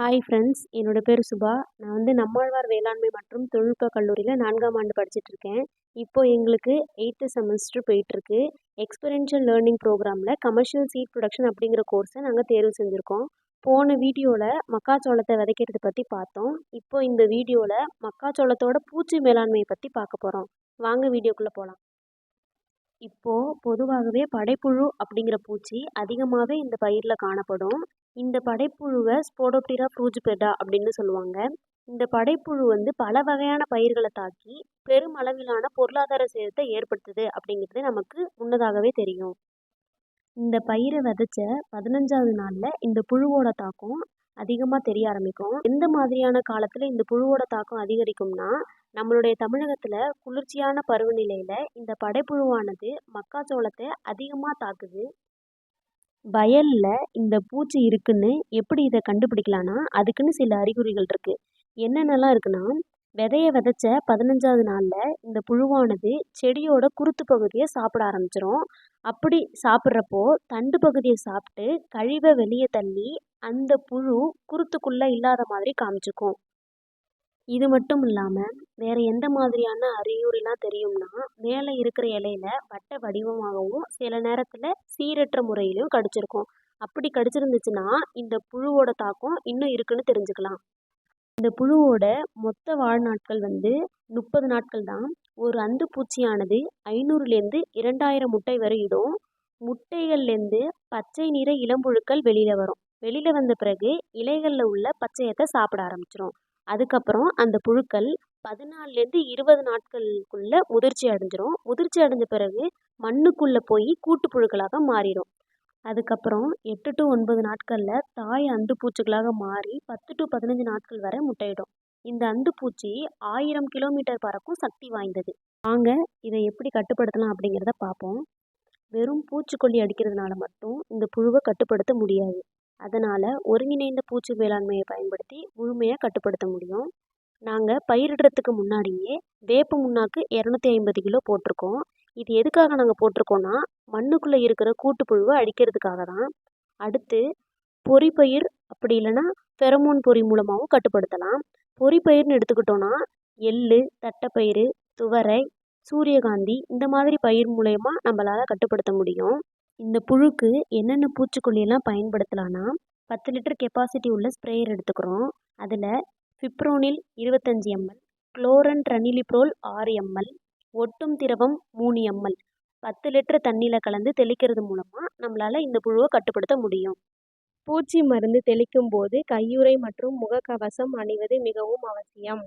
Hi friends, என்னோட பேர் சுபா. நான் நம்மாழ்வார் வேளாண்மை மற்றும் தொழில்நுட்ப கல்லூரியில் 4ஆம் ஆண்டு படிச்சுட்ருக்கேன். இப்போ எங்களுக்கு 8th செமஸ்டர் போயிட்டுருக்கு. எக்ஸ்பெரிமென்ஷியல் லேர்னிங் ப்ரோக்ராமில் கமர்ஷியல் சீட் ப்ரொடக்ஷன் அப்படிங்கிற கோர்ஸை நாங்கள் தேர்வு செஞ்சுருக்கோம். போன வீடியோவில் மக்காச்சோளத்தை விதைக்கிறத பற்றி பார்த்தோம். இப்போ இந்த வீடியோவில் மக்காச்சோளத்தோட பூச்சி மேலாண்மையை பற்றி பார்க்க போகிறோம். வாங்க வீடியோக்குள்ளே போகலாம். இப்போது பொதுவாகவே படைப்புழு அப்படிங்கிற பூச்சி அதிகமாகவே இந்த பயிரில் காணப்படும். இந்த படைப்புழுவை ஸ்போடோப்டிரா ஃப்ரூஜிபெடா அப்படின்னு சொல்லுவாங்க. இந்த படைப்புழு பல வகையான பயிர்களை தாக்கி பெருமளவிலான பொருளாதார சேதத்தை ஏற்படுத்துது அப்படிங்கிறது நமக்கு முன்னதாகவே தெரியும். இந்த பயிரை விதைச்ச 15வது நாளில் இந்த புழுவோட தாக்கம் அதிகமாக தெரிய ஆரம்பிக்கும். எந்த மாதிரியான காலத்தில் இந்த புழுவோட தாக்கம் அதிகரிக்கும்னா, நம்மளுடைய தமிழகத்தில் குளிர்ச்சியான பருவநிலையில் இந்த படைப்புழுவானது மக்காச்சோளத்தை அதிகமாக தாக்குது. வயலில் இந்த பூச்சி இருக்குன்னு எப்படி இதை கண்டுபிடிக்கலான்னா, அதுக்குன்னு சில அறிகுறிகள் இருக்குது. என்னென்னலாம் இருக்குன்னா, விதையை விதைச்ச 15வது நாளில் இந்த புழுவானது செடியோட குருத்து பகுதியை சாப்பிட ஆரம்பிச்சிரும். அப்படி சாப்பிட்றப்போ தண்டு பகுதியை சாப்பிட்டு கழிவை வெளியே தள்ளி அந்த புழு குருத்துக்குள்ளே இல்லாத மாதிரி காமிச்சிக்கும். இது மட்டும் இல்லாமல் வேறு எந்த மாதிரியான அறிகுறிலாம் தெரியும்னா, மேலே இருக்கிற இலையில வட்ட வடிவமாகவும் சில நேரத்தில் சீரற்ற முறையிலும் கடிச்சிருக்கும். அப்படி கடிச்சிருந்துச்சுன்னா இந்த புழுவோட தாக்கம் இன்னும் இருக்குன்னு தெரிஞ்சுக்கலாம். இந்த புழுவோட மொத்த வாழ்நாட்கள் 30 நாட்கள் தான். ஒரு அந்து பூச்சியானது 500லேருந்து 2000 முட்டை வரை இடும். முட்டைகள்லேருந்து பச்சை நிற இளம்புழுக்கள் வெளியில் வரும். வெளியில் வந்த பிறகு இலைகளில் உள்ள பச்சையத்தை சாப்பிட ஆரம்பிச்சிடும். அதுக்கப்புறம் அந்த புழுக்கள் 14லேருந்து 20 நாட்களுக்குள்ள முதிர்ச்சி அடைஞ்சிரும். முதிர்ச்சி அடைஞ்ச பிறகு மண்ணுக்குள்ளே போய் கூட்டுப்புழுக்களாக மாறிடும். அதுக்கப்புறம் 8 to 9 நாட்களில் தாய் அந்து பூச்சிகளாக மாறி 10 to 15 நாட்கள் வரை முட்டையிடும். இந்த அந்து பூச்சி 1000 கிலோமீட்டர் பறக்கும் சக்தி வாய்ந்தது. வாங்க இதை எப்படி கட்டுப்படுத்தலாம் அப்படிங்கிறத பார்ப்போம். வெறும் பூச்சிக்கொல்லி அடிக்கிறதுனால மட்டும் இந்த புழுவை கட்டுப்படுத்த முடியாது. அதனால் ஒருங்கிணைந்த பூச்சி மேலாண்மையை பயன்படுத்தி முழுமையாக கட்டுப்படுத்த முடியும். நாங்கள் பயிரிடுறதுக்கு முன்னாடியே வேப்ப முன்னாக்கு 250 கிலோ போட்டிருக்கோம். இது எதுக்காக நாங்கள் போட்டிருக்கோன்னா, மண்ணுக்குள்ளே இருக்கிற கூட்டுப்புழுவை அழிக்கிறதுக்காக தான். அடுத்து பொறிப்பயிர் அப்படி இல்லைன்னா ஃபெரமோன் பொறி மூலமாகவும் கட்டுப்படுத்தலாம். பொறிப்பயிர்னு எடுத்துக்கிட்டோன்னா எள்ளு, தட்டைப்பயிறு, துவரை, சூரியகாந்தி இந்த மாதிரி பயிர் மூலயமா நம்மளால் கட்டுப்படுத்த முடியும். இந்த புழுக்கு என்னென்ன பூச்சிக்கொல்லியெல்லாம் பயன்படுத்தலான்னா, 10 லிட்டர் கெப்பாசிட்டி உள்ள ஸ்ப்ரேயர் எடுத்துக்கிறோம். அதில் ஃபிப்ரோனில் 25 ml, குளோரன் ட்ரனிலிப்ரோல் 6 ml, ஒட்டும் திரவம் 3 ml 10 லிட்டர் தண்ணியில் கலந்து தெளிக்கிறது மூலமாக நம்மளால் இந்த புழுவை கட்டுப்படுத்த முடியும். பூச்சி மருந்து தெளிக்கும் போது கையுறை மற்றும் முகக்கவசம் அணிவது மிகவும் அவசியம்.